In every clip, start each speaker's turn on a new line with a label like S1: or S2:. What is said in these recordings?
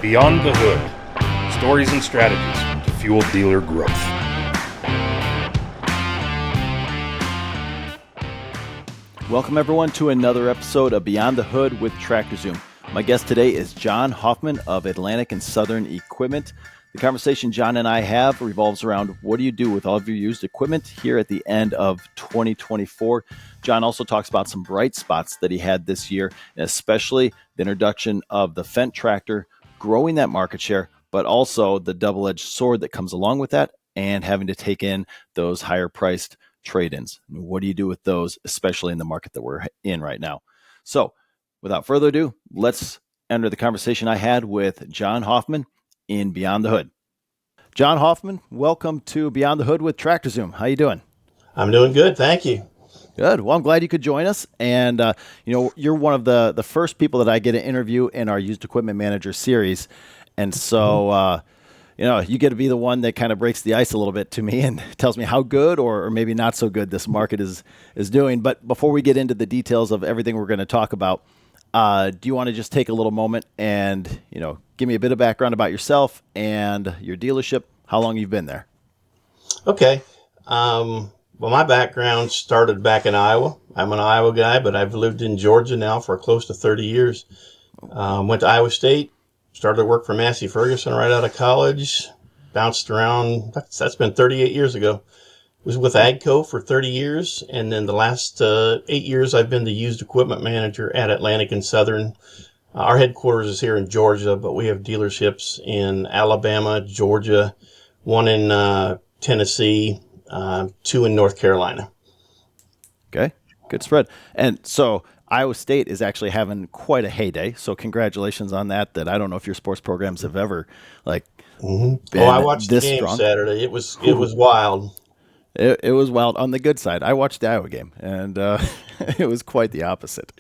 S1: Beyond the Hood, stories and strategies to fuel dealer growth.
S2: Welcome everyone to another episode of Beyond the Hood with Tractor Zoom. My guest today is John Hoffman of Atlantic and Southern Equipment. The conversation John and I have revolves around what do you do with all of your used equipment here at the end of 2024. John also talks about some bright spots that he had this year, and especially the introduction of the Fendt tractor, growing that market share, but also the double-edged sword that comes along with that and having to take in those higher priced trade-ins. What do you do with those, especially in the market that we're in right now? So without further ado, let's enter the conversation I had with John Hoffman in Beyond the Hood. John Hoffman, welcome to Beyond the Hood with Tractor Zoom. How you doing?
S3: I'm doing good, thank you.
S2: Good. Well, I'm glad you could join us. And, you're one of the first people that I get to interview in our Used Equipment Manager series. And so, you get to be the one that kind of breaks the ice a little bit to me and tells me how good or maybe not so good this market is doing. But before we get into the details of everything we're going to talk about, do you want to just take a little moment and, give me a bit of background about yourself and your dealership, how long you've been there?
S3: Okay. Well, my background started back in Iowa. I'm an Iowa guy, but I've lived in Georgia now for close to 30 years. Went to Iowa State, started to work for Massey Ferguson right out of college, bounced around. That's been 38 years ago. Was with AGCO for 30 years, and then the last 8 years I've been the used equipment manager at Atlantic and Southern. Our headquarters is here in Georgia, but we have dealerships in Alabama, Georgia, one in Tennessee, two in North Carolina.
S2: Okay, good spread. And so Iowa State is actually having quite a heyday, so congratulations on that. That I don't know if your sports programs have ever been
S3: I watched the
S2: this
S3: game
S2: strong.
S3: Saturday. It was wild.
S2: It was wild on the good side. I watched the Iowa game, and it was quite the opposite.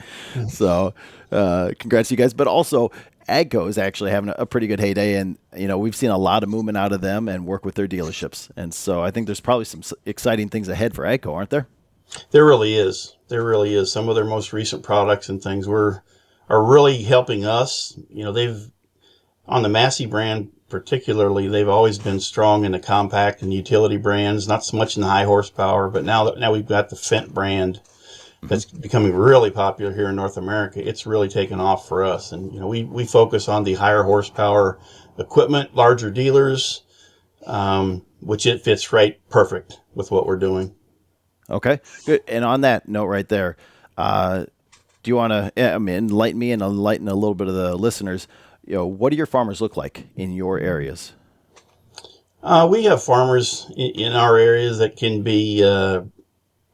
S2: So congrats to you guys. But also, AGCO is actually having a pretty good heyday, and we've seen a lot of movement out of them and work with their dealerships. And so I think there's probably some exciting things ahead for AGCO, aren't there?
S3: There really is. There really is. Some of their most recent products and things are really helping us. They've, on the Massey brand particularly, they've always been strong in the compact and utility brands, not so much in the high horsepower, but now we've got the Fendt brand that's becoming really popular here in North America. It's really taken off for us. And, we focus on the higher horsepower equipment, larger dealers, which it fits right perfect with what we're doing.
S2: Okay, good. And on that note right there, do you want to enlighten me and enlighten a little bit of the listeners? What do your farmers look like in your areas?
S3: We have farmers in our areas that can be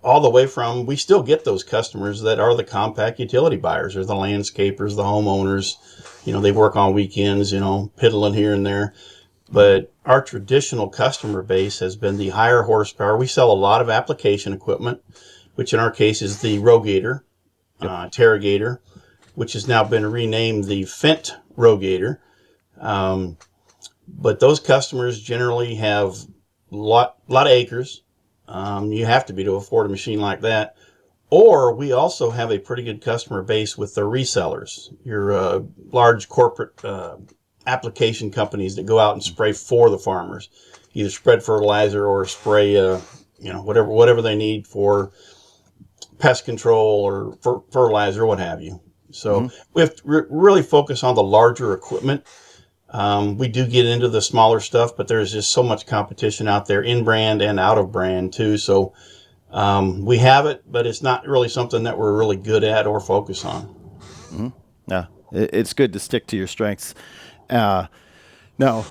S3: all the way from, we still get those customers that are the compact utility buyers or the landscapers, the homeowners. They work on weekends, piddling here and there. But our traditional customer base has been the higher horsepower. We sell a lot of application equipment, which in our case is the Rogator, Terragator, which has now been renamed the Fendt Rogator. But those customers generally have a lot of acres. You have to be to afford a machine like that. Or we also have a pretty good customer base with the resellers, your large corporate application companies that go out and spray for the farmers, either spread fertilizer or spray, whatever they need for pest control or fertilizer, what have you. So we have to really focus on the larger equipment. We do get into the smaller stuff, but there's just so much competition out there, in brand and out of brand too. So we have it, but it's not really something that we're really good at or focus on.
S2: Mm-hmm. Yeah, it's good to stick to your strengths. Now,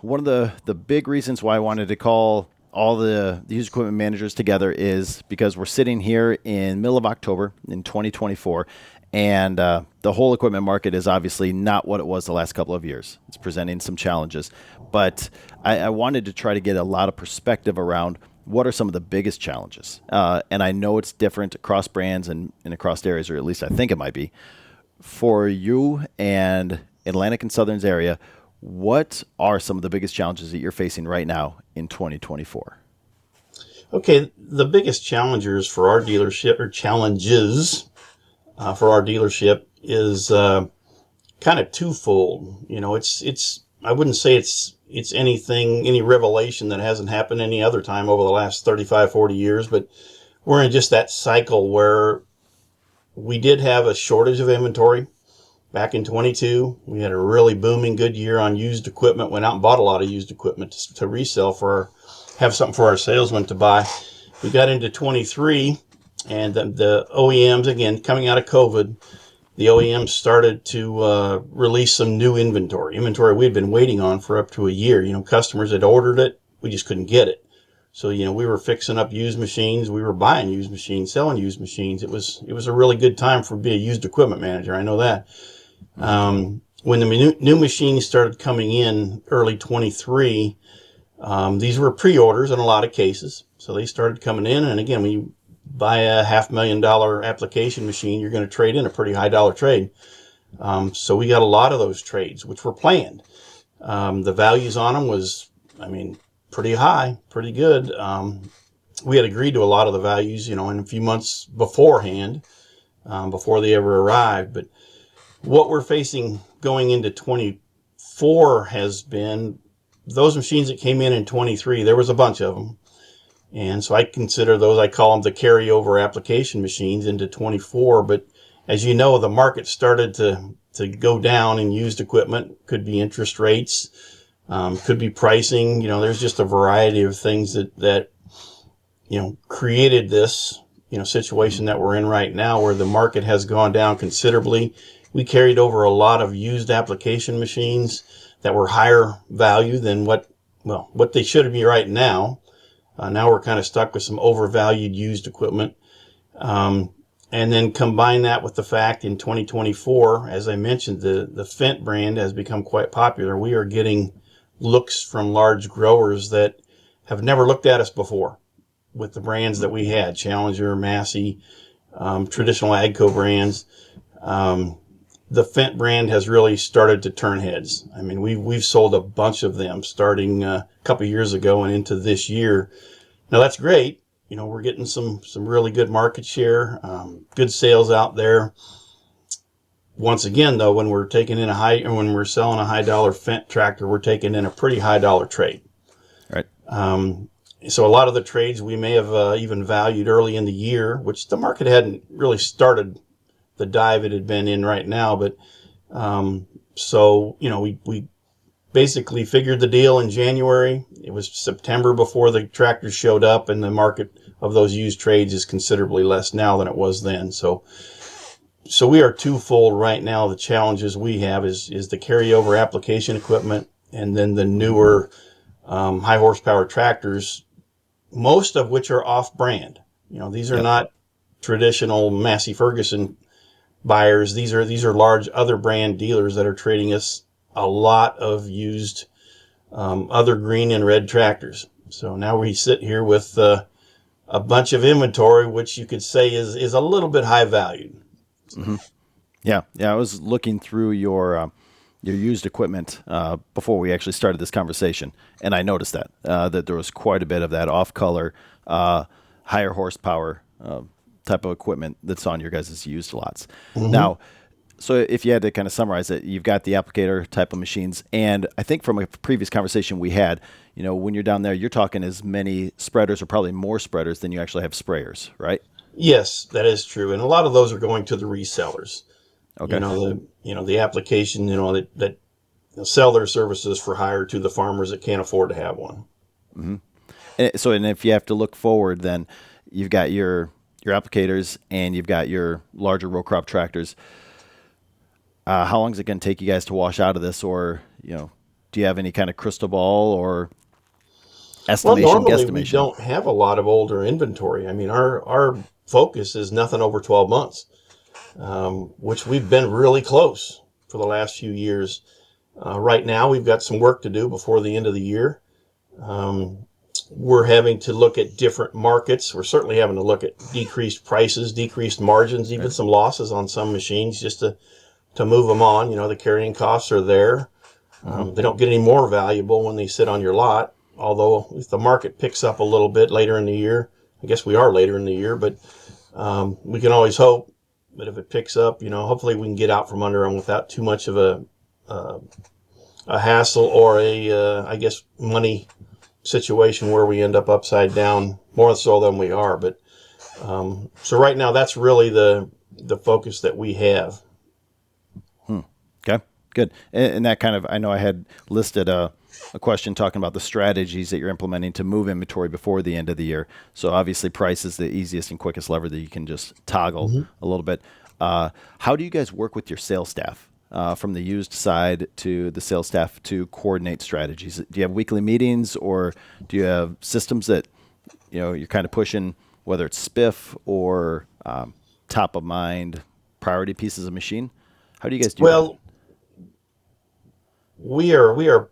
S2: one of the big reasons why I wanted to call all the used equipment managers together is because we're sitting here in middle of October in 2024, and the whole equipment market is obviously not what it was the last couple of years. It's presenting some challenges, but I wanted to try to get a lot of perspective around what are some of the biggest challenges. And I know it's different across brands and across areas, or at least I think it might be. For you and Atlantic and Southern's area, what are some of the biggest challenges that you're facing right now in 2024?
S3: Okay, the biggest challengers for our dealership, or challenges for our dealership, is kind of twofold. It's I wouldn't say it's any revelation that hasn't happened any other time over the last 35, 40 years, but we're in just that cycle where we did have a shortage of inventory. Back in 22, we had a really booming good year on used equipment. Went out and bought a lot of used equipment to resell have something for our salesmen to buy. We got into 23, and the OEMs, again, coming out of COVID, the OEMs started to release some new inventory we'd been waiting on for up to a year. Customers had ordered it. We just couldn't get it. So, we were fixing up used machines. We were buying used machines, selling used machines. It was a really good time for being a used equipment manager. I know that. When the new machines started coming in early 23, these were pre-orders in a lot of cases. So they started coming in. And again, when you buy a $500,000 application machine, you're going to trade in a pretty high dollar trade. So we got a lot of those trades, which were planned. The values on them was, pretty high, pretty good. We had agreed to a lot of the values, in a few months beforehand, before they ever arrived. But what we're facing going into 24 has been those machines that came in 23, there was a bunch of them. And so I consider those, I call them the carryover application machines into 24. But as you know, the market started to go down in used equipment. Could be interest rates, could be pricing. There's just a variety of things that created this, situation that we're in right now where the market has gone down considerably. We carried over a lot of used application machines that were higher value than what they should be right now. Now we're kind of stuck with some overvalued used equipment. And then combine that with the fact in 2024, as I mentioned, the Fendt brand has become quite popular. We are getting looks from large growers that have never looked at us before with the brands that we had, Challenger, Massey, traditional AGCO brands. The Fendt brand has really started to turn heads. We've sold a bunch of them starting a couple of years ago and into this year. Now that's great. We're getting some really good market share, good sales out there. Once again, though, when we're selling a high dollar Fendt tractor, we're taking in a pretty high dollar trade.
S2: Right.
S3: So a lot of the trades we may have even valued early in the year, which the market hadn't really started the dive it had been in right now. But we basically figured the deal in January. It was September before the tractors showed up, and the market of those used trades is considerably less now than it was then. So we are twofold right now. The challenges we have is the carryover application equipment, and then the newer high horsepower tractors, most of which are off brand. These are not traditional Massey Ferguson buyers. These are large other brand dealers that are trading us a lot of used other green and red tractors. So now we sit here with a bunch of inventory, which you could say is a little bit high valued.
S2: Mm-hmm. Yeah. I was looking through your used equipment before we actually started this conversation, and I noticed that there was quite a bit of that off-color, higher horsepower type of equipment that's on your guys' used lots. Mm-hmm. Now, so if you had to kind of summarize it, you've got the applicator type of machines, and I think from a previous conversation we had, when you're down there, you're talking as many spreaders or probably more spreaders than you actually have sprayers, right?
S3: Yes, that is true, and a lot of those are going to the resellers.
S2: Okay.
S3: The application, that sell their services for hire to the farmers that can't afford to have one.
S2: Mm-hmm. And if you have to look forward, then you've got your applicators and you've got your larger row crop tractors. How long is it going to take you guys to wash out of this, or do you have any kind of crystal ball or estimation?
S3: Well, normally
S2: guesstimation?
S3: We don't have a lot of older inventory. Our focus is nothing over 12 months, which we've been really close for the last few years. Right now, we've got some work to do before the end of the year. We're having to look at different markets. We're certainly having to look at decreased prices, decreased margins, even some losses on some machines just to move them on. The carrying costs are there. They don't get any more valuable when they sit on your lot. Although if the market picks up a little bit later in the year, I guess we are later in the year, but we can always hope. But if it picks up, hopefully we can get out from under them without too much of a a hassle or I guess, money situation where we end up upside down more so than we are. But so right now, that's really the focus that we have.
S2: Okay, good. And that kind of, I know I had listed a question talking about the strategies that you're implementing to move inventory before the end of the year. So obviously price is the easiest and quickest lever that you can just toggle a little bit. How do you guys work with your sales staff? From the used side to the sales staff to coordinate strategies? Do you have weekly meetings, or do you have systems that you're kind of pushing, whether it's spiff or top of mind priority pieces of machine? How do you guys do that?
S3: Well, we are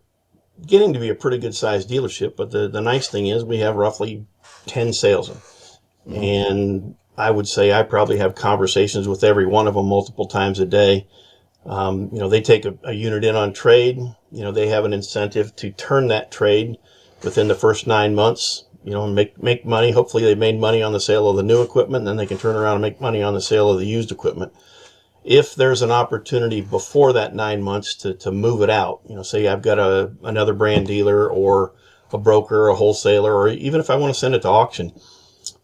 S3: getting to be a pretty good sized dealership, but the nice thing is we have roughly 10 salesmen.
S2: Mm-hmm.
S3: And I would say I probably have conversations with every one of them multiple times a day. They take a unit in on trade. They have an incentive to turn that trade within the first 9 months, and make money. Hopefully they made money on the sale of the new equipment, and then they can turn around and make money on the sale of the used equipment. If there's an opportunity before that 9 months to move it out, say I've got another brand dealer or a broker, a wholesaler, or even if I want to send it to auction,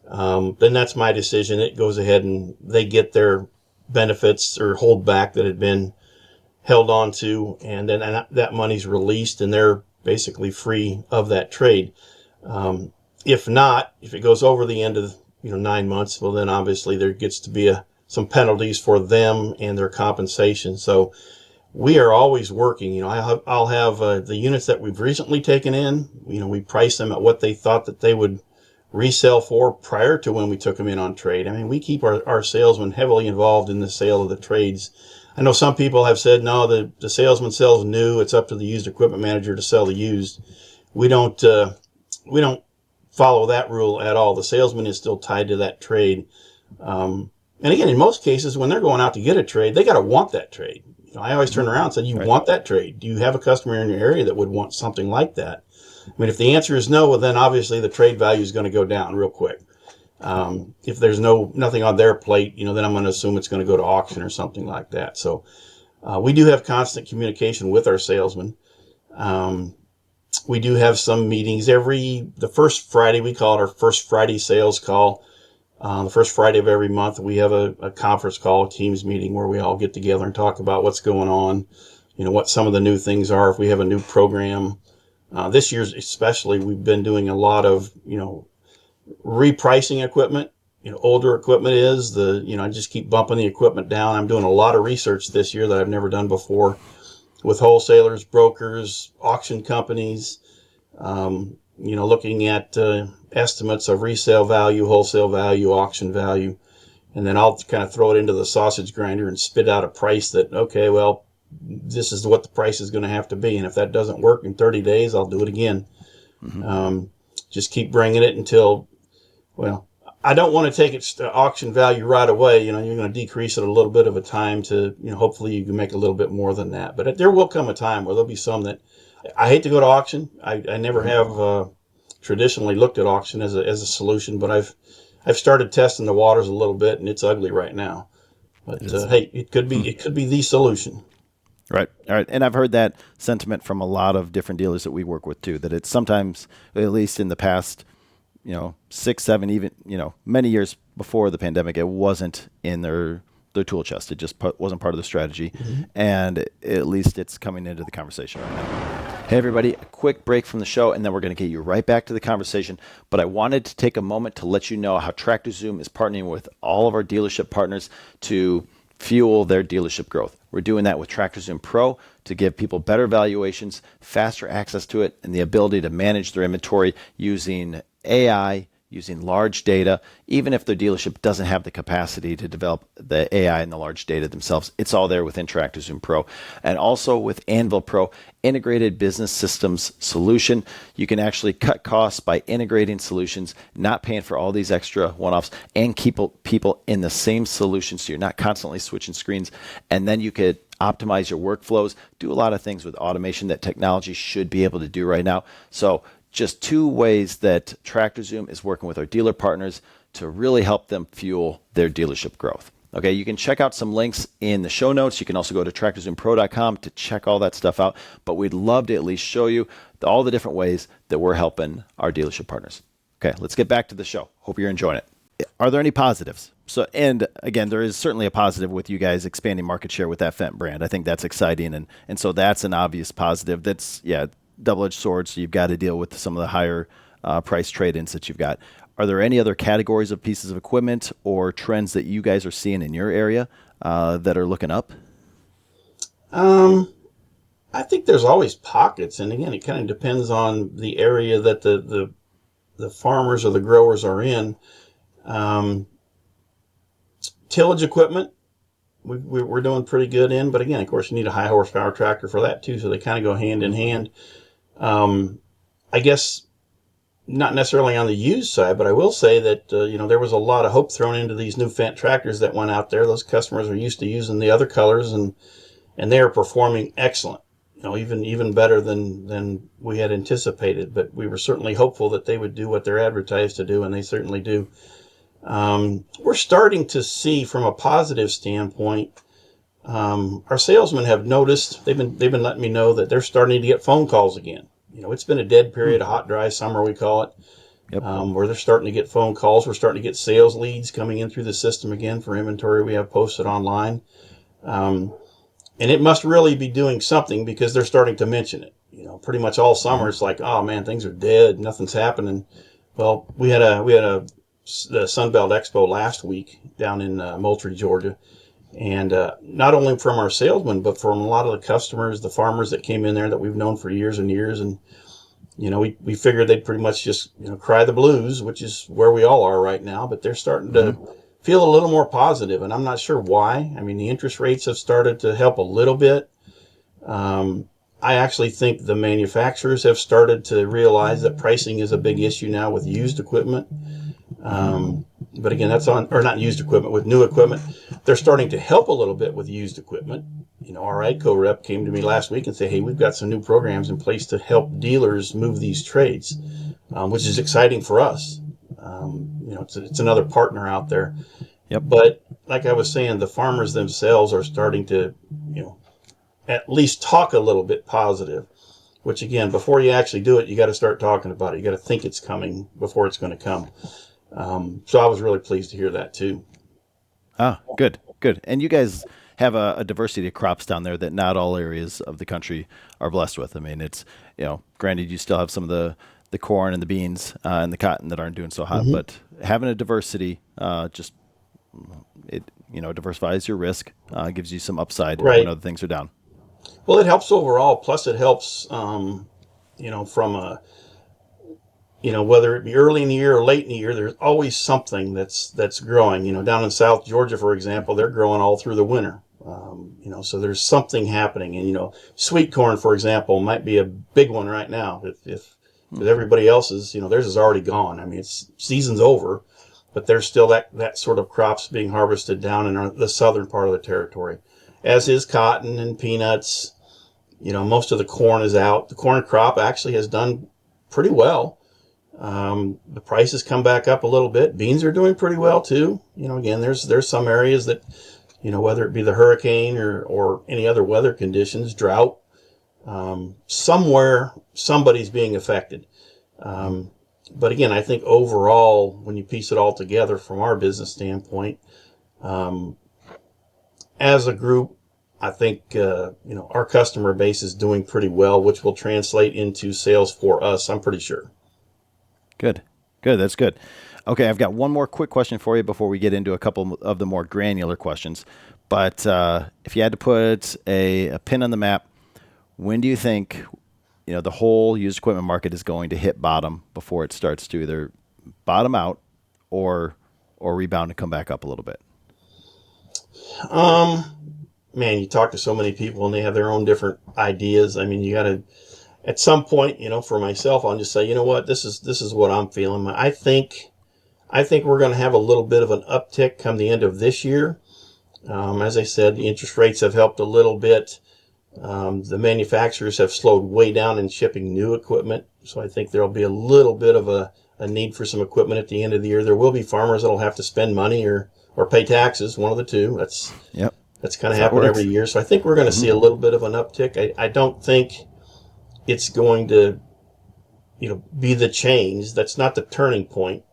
S3: then that's my decision. It goes ahead and they get their benefits or hold back that had been held on to, and then that money's released and they're basically free of that trade. If not, if it goes over the end of 9 months, well then obviously there gets to be some penalties for them and their compensation. So we are always working. I'll have the units that we've recently taken in. We price them at what they thought that they would resell for prior to when we took them in on trade. I mean, we keep our salesmen heavily involved in the sale of the trades. I know some people have said, no, the salesman sells new. It's up to the used equipment manager to sell the used. We don't follow that rule at all. The salesman is still tied to that trade. And again, in most cases, when they're going out to get a trade, they got to want that trade. I always turn around and say, you want that trade? Do you have a customer in your area that would want something like that? I mean, if the answer is no, well, then obviously the trade value is going to go down real quick. If there's nothing on their plate, then I'm going to assume it's going to go to auction or something like that. So we do have constant communication with our salesmen. We do have some meetings the first Friday. We call it our first Friday sales call. The first Friday of every month, we have a conference call, a Teams meeting where we all get together and talk about what's going on, what some of the new things are. If we have a new program, this year especially, we've been doing a lot of, repricing equipment. Older equipment I just keep bumping the equipment down. I'm doing a lot of research this year that I've never done before with wholesalers, brokers, auction companies, looking at estimates of resale value, wholesale value, auction value, and then I'll kind of throw it into the sausage grinder and spit out a price that, okay, well, this is what the price is going to have to be, and if that doesn't work in 30 days, I'll do it again. Just keep bringing it until, well, I don't want to take it to auction value right away. You're going to decrease it a little bit of a time to, hopefully you can make a little bit more than that. But there will come a time where there'll be some that I hate to go to auction. I never have traditionally looked at auction as a solution, but I've started testing the waters a little bit, and it's ugly right now. But hey, it could be the solution.
S2: Right. All right. And I've heard that sentiment from a lot of different dealers that we work with too, that it's sometimes, at least in the past, 6, 7, even, many years before the pandemic, it wasn't in their tool chest. It just wasn't part of the strategy. And at least it's coming into the conversation right now. Hey, everybody, a quick break from the show, and then we're going to get you right back to the conversation. But I wanted to take a moment to let you know how TractorZoom is partnering with all of our dealership partners to fuel their dealership growth. We're doing that with TractorZoom Pro to give people better valuations, faster access to it, and the ability to manage their inventory using AI, using large data. Even if their dealership doesn't have the capacity to develop the AI and the large data themselves, it's all there within TractorZoom Pro. And also with Anvil Pro, integrated business systems solution. You can actually cut costs by integrating solutions, not paying for all these extra one-offs, and keep people in the same solution so you're not constantly switching screens. And then you could optimize your workflows, do a lot of things with automation that technology should be able to do right now. So just 2 ways that TractorZoom is working with our dealer partners to really help them fuel their dealership growth. Okay, you can check out some links in the show notes. You can also go to tractorzoompro.com to check all that stuff out. But we'd love to at least show you all the different ways that we're helping our dealership partners. Okay, let's get back to the show. Hope you're enjoying it. Are there any positives? So, and again, there is certainly a positive with you guys expanding market share with that Fendt brand. I think that's exciting, and so that's an obvious positive. That's double-edged sword. So you've got to deal with some of the higher price trade-ins that you've got. Are there any other categories of pieces of equipment or trends that you guys are seeing in your area that are looking up?
S3: I think there's always pockets, and again, it kind of depends on the area that the farmers or the growers are in. Tillage equipment, we're doing pretty good in, but again, of course, you need a high horsepower tractor for that too, so they kind of go hand in hand. I guess not necessarily on the used side, but I will say that there was a lot of hope thrown into these new Fendt tractors that went out there. Those customers are used to using the other colors, and they are performing excellent. Even better than we had anticipated. But we were certainly hopeful that they would do what they're advertised to do, and they certainly do. We're starting to see, from a positive standpoint, our salesmen have noticed. They've been letting me know that they're starting to get phone calls again. It's been a dead period, a hot, dry summer, we call it,
S2: Yep.
S3: where they're starting to get phone calls. We're starting to get sales leads coming in through the system again for inventory we have posted online. And it must really be doing something, because they're starting to mention it. Pretty much all summer, it's like, oh man, things are dead, nothing's happening. Well, we had the Sunbelt Expo last week down in Moultrie, Georgia. And not only from our salesmen, but from a lot of the customers, the farmers that came in there that we've known for years and years. And, we figured they'd pretty much just, cry the blues, which is where we all are right now. But they're starting to feel a little more positive, and I'm not sure why. I mean, the interest rates have started to help a little bit. I actually think the manufacturers have started to realize that pricing is a big issue now with used equipment. But again, or not used equipment, with new equipment. They're starting to help a little bit with used equipment. Our AGCO rep came to me last week and said, hey, we've got some new programs in place to help dealers move these trades, which is exciting for us. It's another partner out there.
S2: Yep.
S3: But like I was saying, the farmers themselves are starting to, at least talk a little bit positive, which again, before you actually do it, you got to start talking about it. You got to think it's coming before it's going to come. So I was really pleased to hear that too.
S2: Ah, good. And you guys have a diversity of crops down there that not all areas of the country are blessed with. I mean, it's, granted, you still have some of the corn and the beans and the cotton that aren't doing so hot, but having a diversity diversifies your risk, gives you some upside
S3: Right.
S2: when other things are down.
S3: Well, it helps overall. Plus, it helps, from whether it be early in the year or late in the year, there's always something that's growing. Down in South Georgia, for example, they're growing all through the winter. So there's something happening. And, sweet corn, for example, might be a big one right now. If everybody else's, theirs is already gone. I mean, season's over, but there's still that sort of crops being harvested down in the southern part of the territory, as is cotton and peanuts. Most of the corn is out. The corn crop actually has done pretty well. The prices come back up a little bit. Beans are doing pretty well too. Again, there's some areas that, whether it be the hurricane or any other weather conditions, drought, somewhere somebody's being affected. But again, I think overall, when you piece it all together from our business standpoint, as a group, I think, our customer base is doing pretty well, which will translate into sales for us, I'm pretty sure.
S2: Good. That's good. Okay, I've got one more quick question for you before we get into a couple of the more granular questions. But if you had to put a pin on the map, when do you think the whole used equipment market is going to hit bottom before it starts to either bottom out or rebound and come back up a little bit?
S3: Man, you talk to so many people and they have their own different ideas. I mean, you got to, at some point, for myself, I'll just say, you know what, this is what I'm feeling. I think we're going to have a little bit of an uptick come the end of this year. As I said, the interest rates have helped a little bit. The manufacturers have slowed way down in shipping new equipment. So I think there'll be a little bit of a need for some equipment at the end of the year. There will be farmers that'll have to spend money or or pay taxes, one of the two.
S2: Yep.
S3: That's kind of happen every year. So I think we're going to see a little bit of an uptick. I don't think it's going to, be the change. That's not the turning point.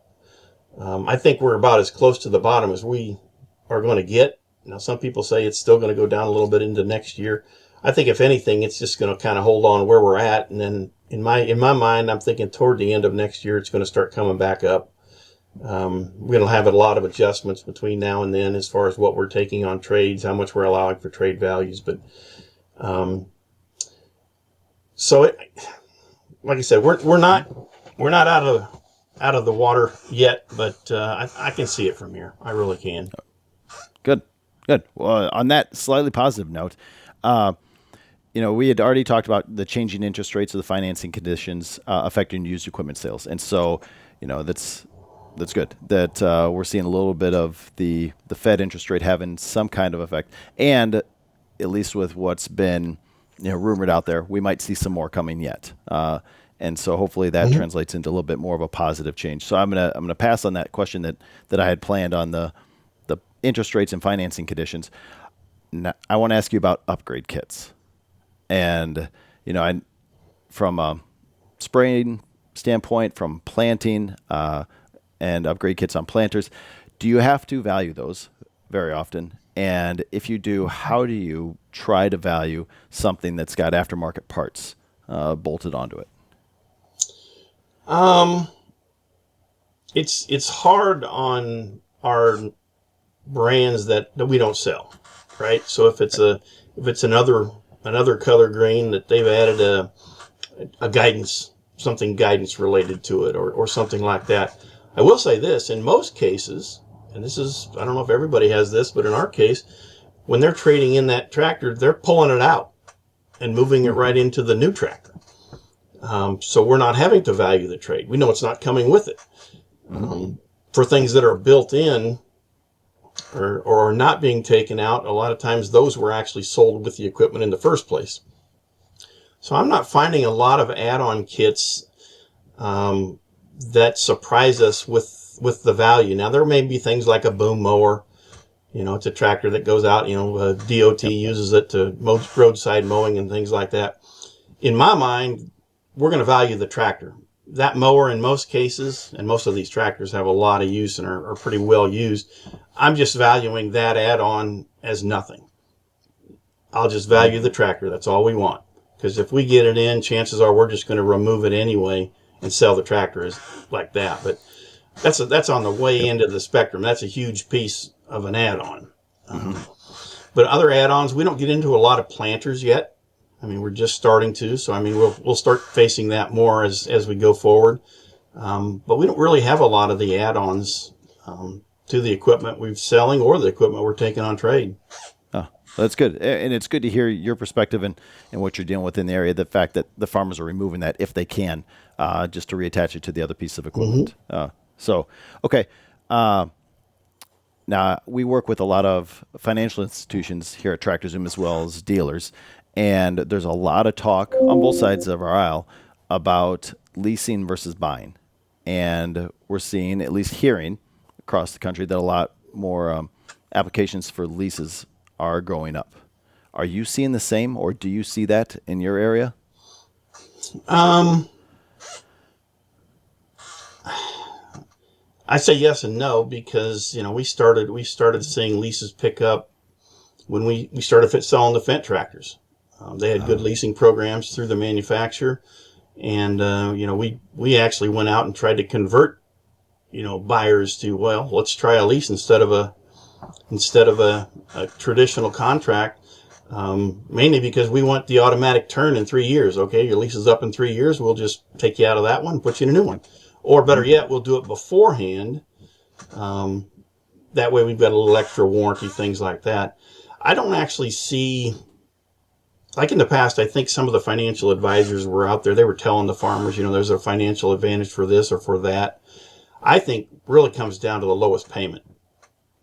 S3: I think we're about as close to the bottom as we are going to get. Now, some people say it's still going to go down a little bit into next year. I think if anything, it's just going to kind of hold on where we're at. And then in my mind, I'm thinking toward the end of next year, it's going to start coming back up. We're going to have a lot of adjustments between now and then as far as what we're taking on trades, how much we're allowing for trade values. But like I said, we're not out of the water yet, but I can see it from here. I really can.
S2: Good. Well, on that slightly positive note, we had already talked about the changing interest rates of the financing conditions affecting used equipment sales, and so that's good that we're seeing a little bit of the Fed interest rate having some kind of effect, and at least with what's been rumored out there, we might see some more coming yet. And so hopefully that translates into a little bit more of a positive change. So I'm gonna pass on that question that I had planned on the interest rates and financing conditions. Now, I want to ask you about upgrade kits, and from a spraying standpoint, from planting and upgrade kits on planters, do you have to value those very often? And if you do, how do you try to value something that's got aftermarket parts bolted onto it?
S3: It's hard on our brands that we don't sell, right? So if it's another color green that they've added a guidance, something guidance related to it or something like that. I will say this, in most cases, and this is, I don't know if everybody has this, but in our case, when they're trading in that tractor, they're pulling it out and moving it right into the new tractor. So we're not having to value the trade. We know it's not coming with it. For things that are built in or are not being taken out, a lot of times those were actually sold with the equipment in the first place. So I'm not finding a lot of add-on kits that surprise us with the value. Now, there may be things like a boom mower. It's a tractor that goes out, DOT uses it to roadside mowing and things like that. In my mind, we're going to value the tractor. That mower, in most cases, and most of these tractors have a lot of use and are pretty well used. I'm just valuing that add-on as nothing. I'll just value the tractor. That's all we want. Because if we get it in, chances are we're just going to remove it anyway and sell the tractor as like that. But that's on the way end of the spectrum. That's a huge piece of an add-on. But other add-ons, we don't get into a lot of planters yet. I mean, we're just starting to, so I mean, we'll start facing that more as we go forward. But we don't really have a lot of the add-ons to the equipment we're selling or the equipment we're taking on trade.
S2: Oh, that's good, and it's good to hear your perspective and what you're dealing with in the area. The fact that the farmers are removing that if they can, just to reattach it to the other piece of equipment. Okay. Now, we work with a lot of financial institutions here at Tractor Zoom as well as dealers, and there's a lot of talk on both sides of our aisle about leasing versus buying. And we're seeing, at least hearing across the country, that a lot more applications for leases are going up. Are you seeing the same, or do you see that in your area?
S3: I say yes and no because, we started seeing leases pick up when we started selling the Fendt tractors. They had good leasing programs through the manufacturer. And, we actually went out and tried to convert, buyers to, well, let's try a lease instead of a traditional contract. Mainly because we want the automatic turn in 3 years. Okay, your lease is up in 3 years. We'll just take you out of that one, put you in a new one. Or better yet, we'll do it beforehand. That way we've got a little extra warranty, things like that. I don't actually see, like in the past, I think some of the financial advisors were out there. They were telling the farmers, there's a financial advantage for this or for that. I think really comes down to the lowest payment.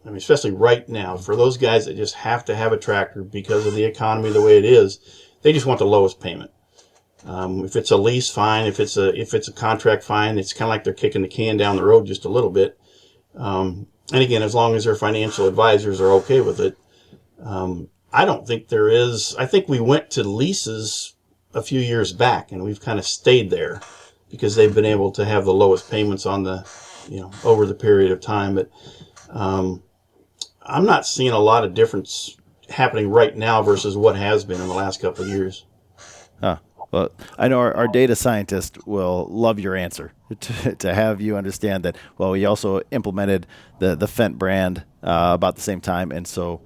S3: I mean, especially right now, for those guys that just have to have a tractor because of the economy the way it is, they just want the lowest payment. If it's a lease, fine. If it's a contract, fine. It's kind of like they're kicking the can down the road just a little bit. And again, as long as their financial advisors are okay with it. I don't think there is. I think we went to leases a few years back, and we've kind of stayed there because they've been able to have the lowest payments on the, over the period of time. But I'm not seeing a lot of difference happening right now versus what has been in the last couple of years.
S2: Huh. Well, I know our data scientist will love your answer to have you understand that. Well, we also implemented the Fendt brand about the same time, and so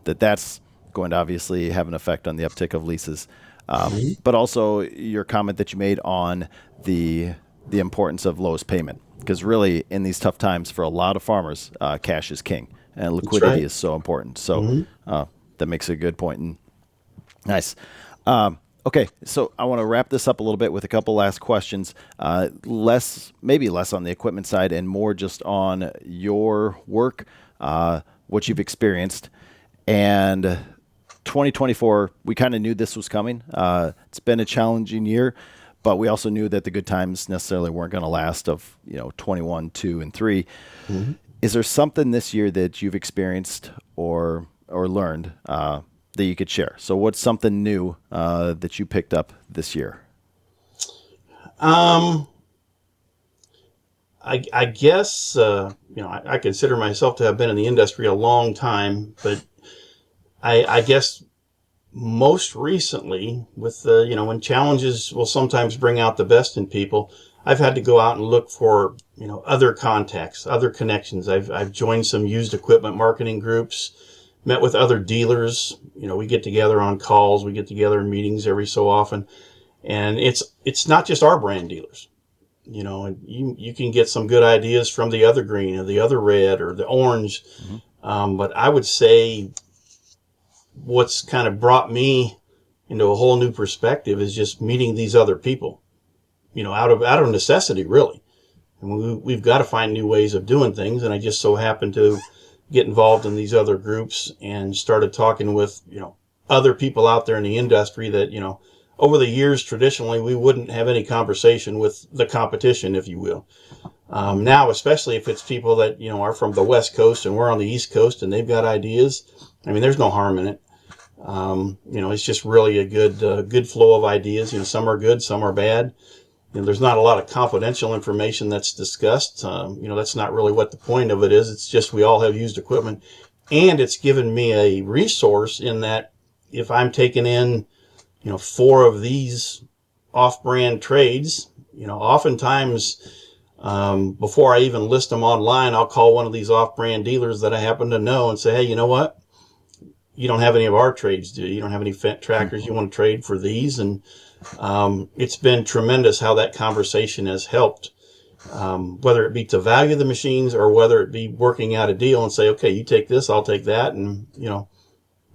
S2: that's going to obviously have an effect on the uptick of leases. But also your comment that you made on the importance of lowest payment, because really in these tough times for a lot of farmers, cash is king and liquidity is so important. So that makes a good point. And nice. Okay, so I want to wrap this up a little bit with a couple last questions. Maybe less on the equipment side and more just on your work, what you've experienced. And 2024, we kind of knew this was coming. It's been a challenging year, but we also knew that the good times necessarily weren't going to last of 21, 2, and 3. Mm-hmm. Is there something this year that you've experienced or learned that you could share? So what's something new that you picked up this year?
S3: I guess, I consider myself to have been in the industry a long time, but I guess most recently with when challenges will sometimes bring out the best in people, I've had to go out and look for, other contacts, other connections. I've joined some used equipment marketing groups, met with other dealers. We get together on calls, we get together in meetings every so often. And it's not just our brand dealers. You can get some good ideas from the other green or the other red or the orange. Mm-hmm. But I would say what's kind of brought me into a whole new perspective is just meeting these other people, out of necessity, really. And we've got to find new ways of doing things. And I just so happened to get involved in these other groups and started talking with, other people out there in the industry that, over the years, traditionally, we wouldn't have any conversation with the competition, if you will. Now, especially if it's people that, are from the West Coast and we're on the East Coast and they've got ideas, there's no harm in it. It's just really a good flow of ideas. Some are good, some are bad. There's not a lot of confidential information that's discussed. That's not really what the point of it is. It's just we all have used equipment. And it's given me a resource in that if I'm taking in, 4 of these off-brand trades, oftentimes before I even list them online, I'll call one of these off-brand dealers that I happen to know and say, hey, you know what? You don't have any of our trades, do you? You don't have any Fendt tractors you want to trade for these? And it's been tremendous how that conversation has helped, whether it be to value the machines or whether it be working out a deal and say, okay, you take this, I'll take that. And,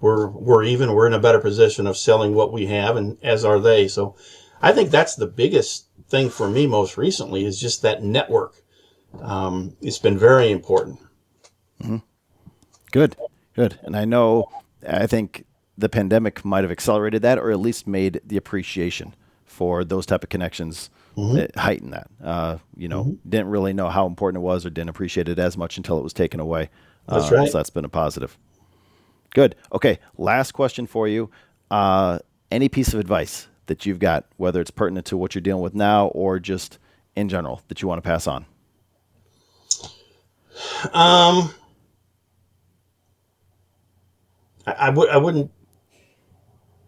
S3: we're in a better position of selling what we have, and as are they. So I think that's the biggest thing for me most recently is just that network. It's been very important.
S2: Mm-hmm. Good. And I think the pandemic might have accelerated that, or at least made the appreciation for those type of connections heighten that. Didn't really know how important it was or didn't appreciate it as much until it was taken away.
S3: That's right.
S2: So that's been a positive. Good. Okay. Last question for you. Any piece of advice that you've got, whether it's pertinent to what you're dealing with now or just in general, that you want to pass on?
S3: I wouldn't.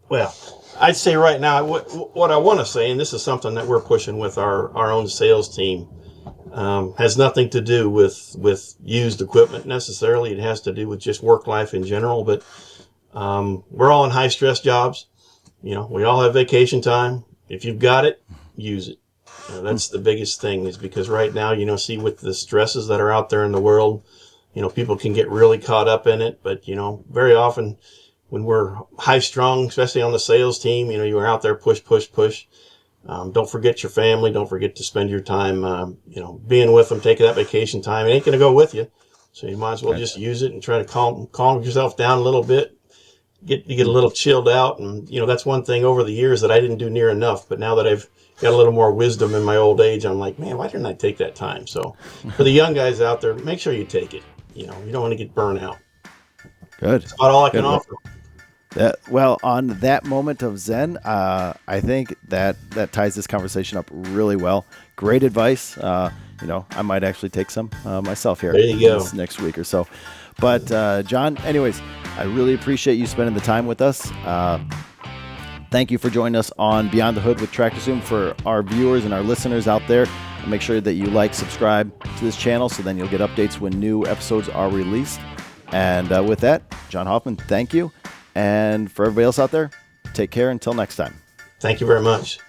S3: Well, I'd say right now what I want to say, and this is something that we're pushing with our own sales team, has nothing to do with used equipment necessarily. It has to do with just work life in general. But we're all in high stress jobs. We all have vacation time. If you've got it, use it. That's the biggest thing, is because right now, see with the stresses that are out there in the world, people can get really caught up in it. But, very often when we're high strung, especially on the sales team, you're out there push. Don't forget your family. Don't forget to spend your time, being with them, taking that vacation time. It ain't going to go with you. So you might as well just use it and try to calm yourself down a little bit, get a little chilled out. And, that's one thing over the years that I didn't do near enough. But now that I've got a little more wisdom in my old age, I'm like, man, why didn't I take that time? So for the young guys out there, make sure you take it. you don't want to get burnt out.
S2: Good.
S3: That's about all I can
S2: Good.
S3: offer.
S2: Well, on that moment of zen, I think that ties this conversation up really well. Great advice. I might actually take some myself here
S3: There you go.
S2: this next week or so. But John, anyways, I really appreciate you spending the time with us. Thank you for joining us on Beyond the Hood with Tractor Zoom. For our viewers and our listeners out there, make sure that you subscribe to this channel so then you'll get updates when new episodes are released. And with that, John Hoffman, thank you. And for everybody else out there, take care until next time.
S3: Thank you very much.